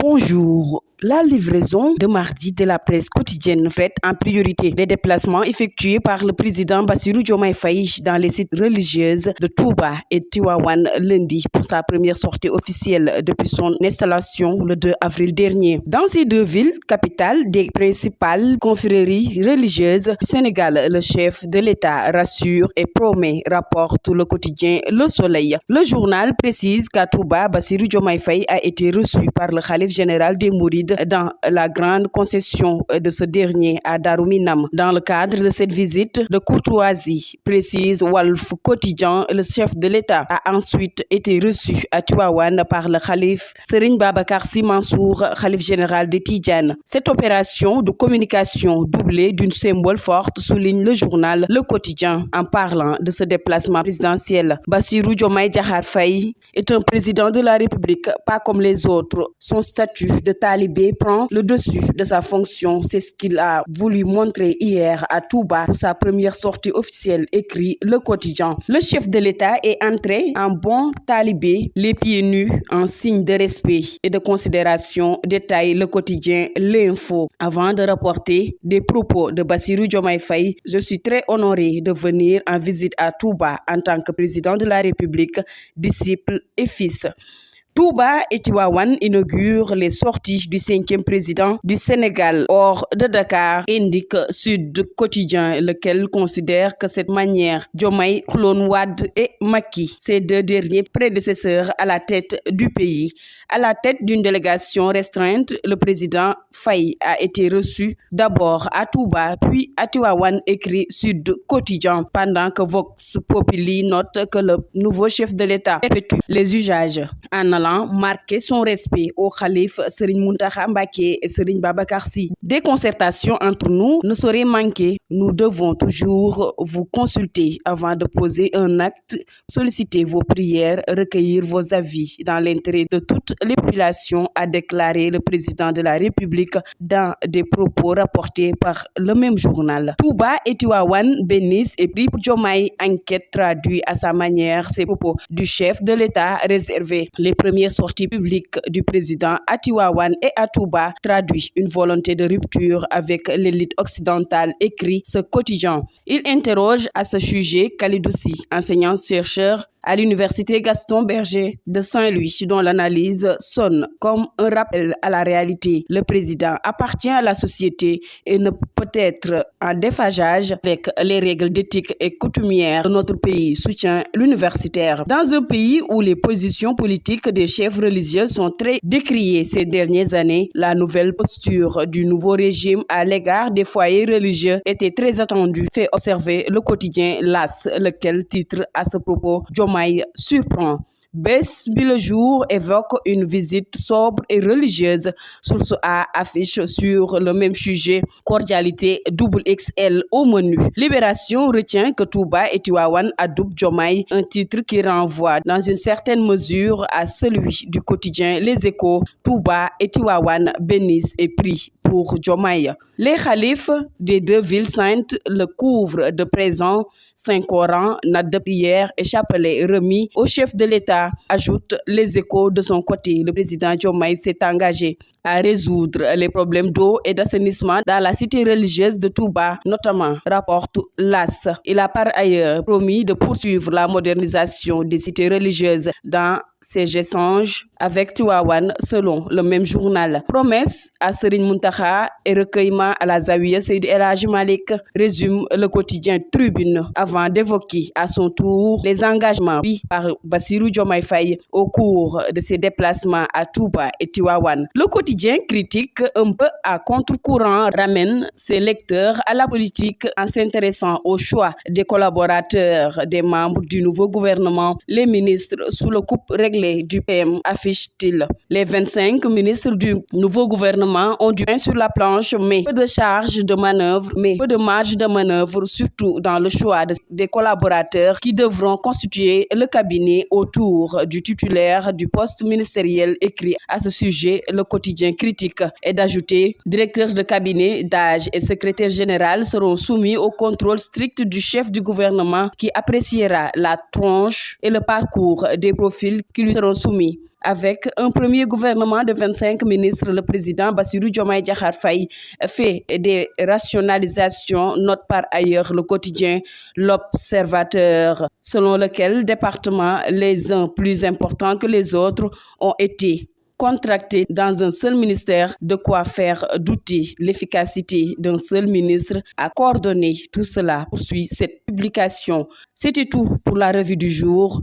Bonjour. La livraison de mardi de la presse quotidienne fait en priorité les déplacements effectués par le président Bassirou Diomaye Faye dans les sites religieuses de Touba et Tivaouane lundi pour sa première sortie officielle depuis son installation le 2 avril dernier. Dans ces deux villes, capitales des principales confréries religieuses du Sénégal, le chef de l'État rassure et promet, rapporte le quotidien Le Soleil. Le journal précise qu'à Touba, Bassirou Diomaye Faye a été reçu par le khalife général des Mourides dans la grande concession de ce dernier à Darou Minam. Dans le cadre de cette visite de courtoisie, précise Walf Quotidien, le chef de l'État a ensuite été reçu à Tivaouane par le khalife Serigne Babacar Sy Mansour, khalife général des Tidjanes. Cette opération de communication doublée d'une symbole forte souligne le journal Le Quotidien en parlant de ce déplacement présidentiel. Bassirou Diomaye Diakhar Faye est un président de la République, pas comme les autres. Son statut de talibé prend le dessus de sa fonction. C'est ce qu'il a voulu montrer hier à Touba pour sa première sortie officielle, écrit Le Quotidien. Le chef de l'État est entré en bon talibé, les pieds nus, en signe de respect et de considération, détaille Le Quotidien L'Info. Avant de rapporter des propos de Bassirou Diomaye Faye, je suis très honoré de venir en visite à Touba en tant que président de la République, disciple et fils. Touba et Tivaouane inaugurent les sorties du 5e président du Sénégal hors de Dakar, indique Sud Quotidien, lequel considère que cette manière, Diomaye clone Wade et Macky, ces deux derniers prédécesseurs à la tête du pays. À la tête d'une délégation restreinte, le président Faye a été reçu d'abord à Touba, puis à Tivaouane, écrit Sud Quotidien, pendant que Vox Populi note que le nouveau chef de l'État répète les usages en allant marquer son respect au khalife Serigne Mountakha Mbacké et Serigne Babacar Sy. Des concertations entre nous ne sauraient manquer. Nous devons toujours vous consulter avant de poser un acte, solliciter vos prières, recueillir vos avis dans l'intérêt de toutes les populations, a déclaré le président de la République dans des propos rapportés par le même journal. Touba et Tivaouane bénissent et prient pour Diomaye. Enquête traduit à sa manière ces propos du chef de l'État réservé. Les premières sorties publiques du président à Tivaouane et à Touba traduit une volonté de rupture avec l'élite occidentale, écrit ce quotidien. Il interroge à ce sujet Khalidou Sy, enseignant-chercheur à l'université Gaston Berger de Saint-Louis, dont l'analyse sonne comme un rappel à la réalité. Le président appartient à la société et ne peut être en déphasage avec les règles d'éthique et coutumières de notre pays, soutient l'universitaire. Dans un pays où les positions politiques des chefs religieux sont très décriées ces dernières années, la nouvelle posture du nouveau régime à l'égard des foyers religieux était très attendue, fait observer le quotidien LAS, lequel titre à ce propos Diomaye surprend. Bess bi le jour évoque une visite sobre et religieuse. Source A affiche sur le même sujet cordialité XXL au menu. Libération retient que Touba et Tivaouane adoubent Diomaye, un titre qui renvoie dans une certaine mesure à celui du quotidien Les Échos. Touba et Tivaouane bénissent et prient pour Diomaye. Les khalifes des deux villes saintes le couvrent de présents, Saint-Coran, nattes de prière et chapelets remis au chef de l'État, ajoute Les Échos. De son côté, le président Diomaye s'est engagé à résoudre les problèmes d'eau et d'assainissement dans la cité religieuse de Touba, notamment, rapporte l'AS. Il a par ailleurs promis de poursuivre la modernisation des cités religieuses dans ses échanges avec Tivaouane, selon le même journal. Promesse à Serigne Mountakha et recueillement à la Zawiya Seydi El Hadji Malick, résume le quotidien Tribune, avant d'évoquer à son tour les engagements pris par Bassirou Diomaye Faye au cours de ses déplacements à Touba et Tivaouane. Le quotidien critique un peu à contre-courant ramène ses lecteurs à la politique en s'intéressant au choix des collaborateurs des membres du nouveau gouvernement. Les ministres sous le coupe réglé du PM, affiche-t-il. Les 25 ministres du nouveau gouvernement ont du pain sur la planche, mais peu de charge de manœuvre, peu de marge de manœuvre, surtout dans le choix des collaborateurs qui devront constituer le cabinet autour du titulaire du poste ministériel, écrit à ce sujet le quotidien critique, et d'ajouter: directeurs de cabinet, d'âge et secrétaire général seront soumis au contrôle strict du chef du gouvernement qui appréciera la tronche et le parcours des profils qui lui seront soumis. Avec un premier gouvernement de 25 ministres, le président Bassirou Diomaye Diakhar Faye fait des rationalisations, note par ailleurs le quotidien L'Observateur, selon lequel départements les uns plus importants que les autres ont été contractés dans un seul ministère, de quoi faire douter l'efficacité d'un seul ministre à coordonner tout cela, poursuit cette publication. C'était tout pour la revue du jour.